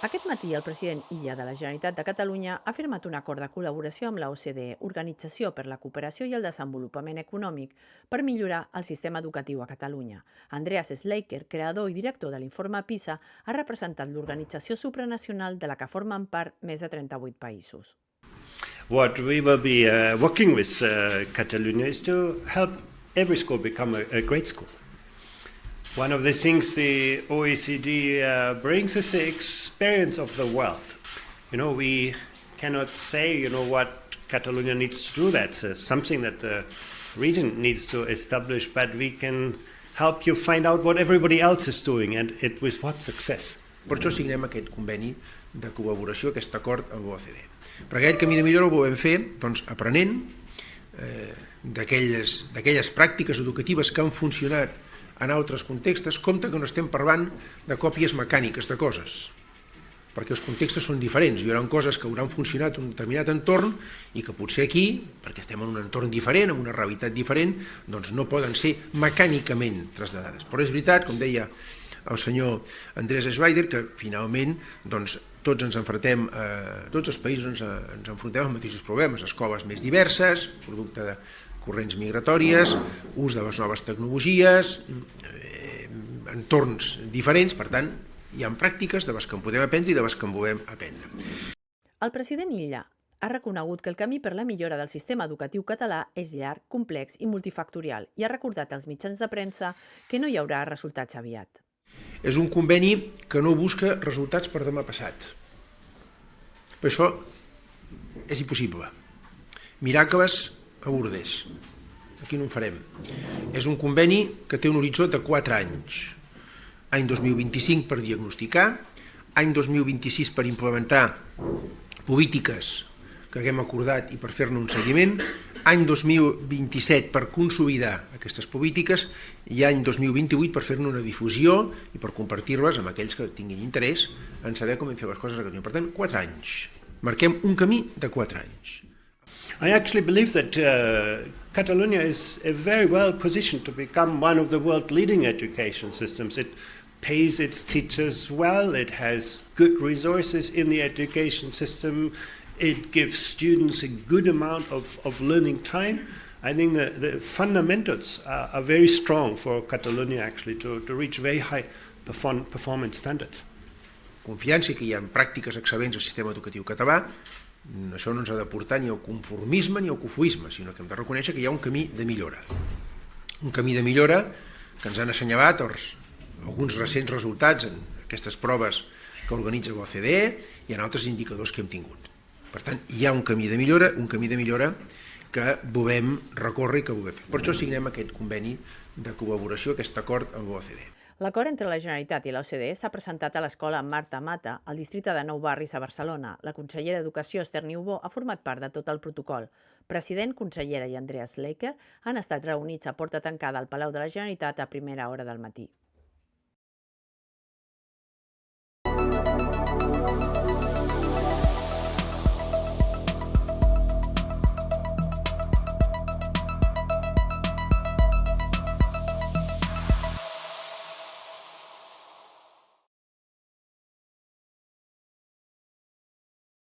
Aquest matí el president Illa de la Generalitat de Catalunya ha firmat un acord de col·laboració amb la OCDE, Organització per la Cooperació i el Desenvolupament Econòmic, per millorar el sistema educatiu a Catalunya. Andreas Schleicher, creador i director de l'informe PISA, ha representat l'organització supranacional de la que formen part més de 38 països. What we will be working with Catalonia is to help every school become a great school. One of the things the OECD brings is the experience of the world. We cannot say, what Catalonia needs to do. That's something that the region needs to establish, but we can help you find out what everybody else is doing and with what success. Per això signem aquest conveni de col·laboració, aquest acord amb l'OCDE. Per aquell camí de millora ho volem fer aprenent d'aquelles pràctiques educatives que han funcionat en altres contextos. Compte que no estem parlant de còpies mecàniques de coses, perquè els contextos són diferents. Hi haurà coses que hauran funcionat en un determinat entorn i que potser aquí, perquè estem en un entorn diferent, en una realitat diferent, doncs no poden ser mecànicament traslladades. Però és veritat, com deia el senyor Andreas Schleicher, que finalment tots ens enfrontem, tots els països ens enfrontem als mateixos problemes, escoles més diverses, producte de corrents migratòries, ús de les noves tecnologies, entorns diferents. Per tant, hi ha pràctiques de les que en podem aprendre i de les que en volem aprendre. El president Illa ha reconegut que el camí per la millora del sistema educatiu català és llarg, complex i multifactorial i ha recordat als mitjans de premsa que no hi haurà resultats aviat. És un conveni que no busca resultats per demà passat. Per això és impossible. Miracles a Lourdes. Aquí no en farem. És un conveni que té un horitzó de 4 anys. Any 2025 per diagnosticar, any 2026 per implementar polítiques que haguem acordat i per fer-ne un seguiment, any 2027 per consolidar aquestes polítiques i any 2028 per fer-ne una difusió i per compartir-les amb aquells que tinguin interès en saber com hem fet les coses a Catalunya. Per tant, 4 anys. Marquem un camí de 4 anys. I actually believe that Catalonia is very well positioned to become one of the world leading education systems. It pays its teachers well, it has good resources in the education system, it gives students a good amount of learning time. I think the fundamentals are very strong for Catalonia actually to reach very high performance standards. Confiança que hi ha pràctiques excel·lents al sistema educatiu català. Això no ens ha de portar ni al conformisme ni al cofoisme, sinó que hem de reconèixer que hi ha un camí de millora. Un camí de millora que ens han assenyalat alguns recents resultats en aquestes proves que organitza l'OCDE i en altres indicadors que hem tingut. Per tant, hi ha un camí de millora que volem recórrer i que volem fer. Per això signem aquest conveni de col·laboració, aquest acord amb l'OCDE. L'acord entre la Generalitat i l'OCDE s'ha presentat a l'escola Marta Mata, al districte de Nou Barris a Barcelona. La consellera d'Educació, Esther Niubó, ha format part de tot el protocol. President, consellera i Andreas Schleicher han estat reunits a porta tancada al Palau de la Generalitat a primera hora del matí.